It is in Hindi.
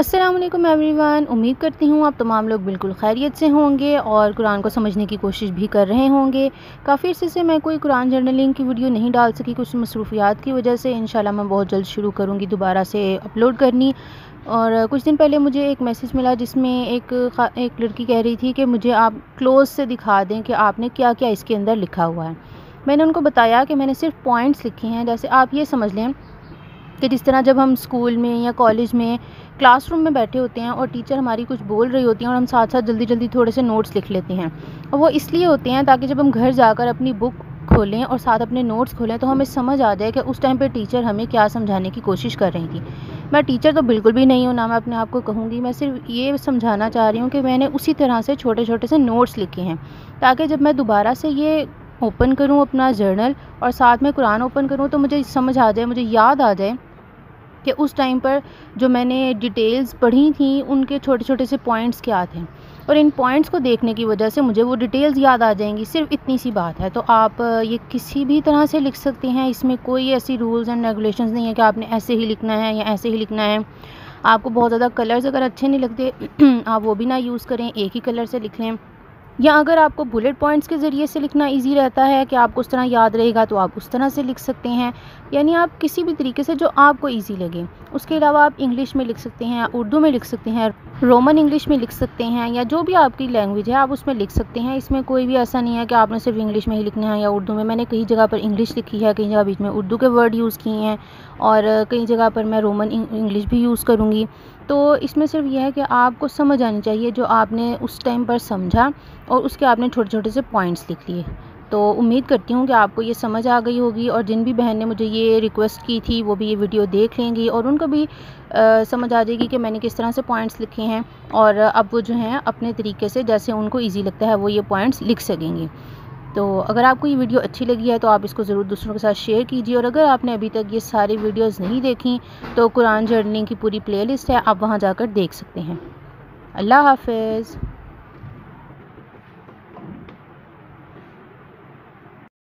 अस्सलाम वालेकुम एवरीवन। उम्मीद करती हूँ आप तमाम लोग बिल्कुल खैरियत से होंगे और कुरान को समझने की कोशिश भी कर रहे होंगे। काफ़ी अर्से से मैं कोई कुरान जर्नलिंग की वीडियो नहीं डाल सकी, कुछ मसरूफियात की वजह से। इंशाल्लाह मैं बहुत जल्द शुरू करूँगी दोबारा से अपलोड करनी। और कुछ दिन पहले मुझे एक मैसेज मिला जिसमें एक लड़की कह रही थी कि मुझे आप क्लोज़ से दिखा दें कि आपने क्या क्या इसके अंदर लिखा हुआ है। मैंने उनको बताया कि मैंने सिर्फ पॉइंट्स लिखे हैं। जैसे आप ये समझ लें कि जिस तरह जब हम स्कूल में या कॉलेज में क्लासरूम में बैठे होते हैं और टीचर हमारी कुछ बोल रही होती हैं और हम साथ साथ जल्दी जल्दी थोड़े से नोट्स लिख लेते हैं, और वो इसलिए होते हैं ताकि जब हम घर जाकर अपनी बुक खोलें और साथ अपने नोट्स खोलें तो हमें समझ आ जाए कि उस टाइम पे टीचर हमें क्या समझाने की कोशिश कर रही थी। मैं टीचर तो बिल्कुल भी नहीं हूँ, ना मैं अपने आप को कहूँगी। मैं सिर्फ ये समझाना चाह रही हूँ कि मैंने उसी तरह से छोटे छोटे से नोट्स लिखे हैं ताकि जब मैं दोबारा से ये ओपन करूँ अपना जर्नल और साथ में कुरान ओपन करूँ तो मुझे समझ आ जाए, मुझे याद आ जाए कि उस टाइम पर जो मैंने डिटेल्स पढ़ी थी उनके छोटे छोटे से पॉइंट्स क्या थे, और इन पॉइंट्स को देखने की वजह से मुझे वो डिटेल्स याद आ जाएंगी। सिर्फ इतनी सी बात है। तो आप ये किसी भी तरह से लिख सकते हैं, इसमें कोई ऐसी रूल्स एंड रेगुलेशंस नहीं है कि आपने ऐसे ही लिखना है या ऐसे ही लिखना है। आपको बहुत ज़्यादा कलर्स अगर अच्छे नहीं लगते आप वो भी ना यूज़ करें, एक ही कलर से लिख लें। या अगर आपको बुलेट पॉइंट्स के ज़रिए से लिखना इजी रहता है कि आपको उस तरह याद रहेगा तो आप उस तरह से लिख सकते हैं। यानी आप किसी भी तरीके से जो आपको इजी लगे। उसके अलावा आप इंग्लिश में लिख सकते हैं, उर्दू में लिख सकते हैं, रोमन इंग्लिश में लिख सकते हैं, या जो भी आपकी लैंग्वेज है आप उसमें लिख सकते हैं। इसमें कोई भी ऐसा नहीं है कि आपने सिर्फ इंग्लिश में ही लिखना है या उर्दू में। मैंने कई जगह पर इंग्लिश लिखी है, कई जगह बीच में उर्दू के वर्ड यूज़ किए हैं, और कई जगह पर मैं रोमन इंग्लिश भी यूज़ करूँगी। तो इसमें सिर्फ यह है कि आपको समझ आनी चाहिए जो आपने उस टाइम पर समझा, और उसके आपने छोटे छोटे से पॉइंट्स लिख लिए। तो उम्मीद करती हूँ कि आपको ये समझ आ गई होगी, और जिन भी बहन ने मुझे ये रिक्वेस्ट की थी वो भी ये वीडियो देख लेंगी और उनको भी समझ आ जाएगी कि मैंने किस तरह से पॉइंट्स लिखे हैं, और अब वो जो हैं अपने तरीके से जैसे उनको ईजी लगता है वो ये पॉइंट्स लिख सकेंगे। तो अगर आपको ये वीडियो अच्छी लगी है तो आप इसको ज़रूर दूसरों के साथ शेयर कीजिए, और अगर आपने अभी तक ये सारी वीडियोज़ नहीं देखी तो कुरान जर्नलिंग की पूरी प्लेलिस्ट है, आप वहाँ जाकर देख सकते हैं। अल्लाह हाफ़िज़।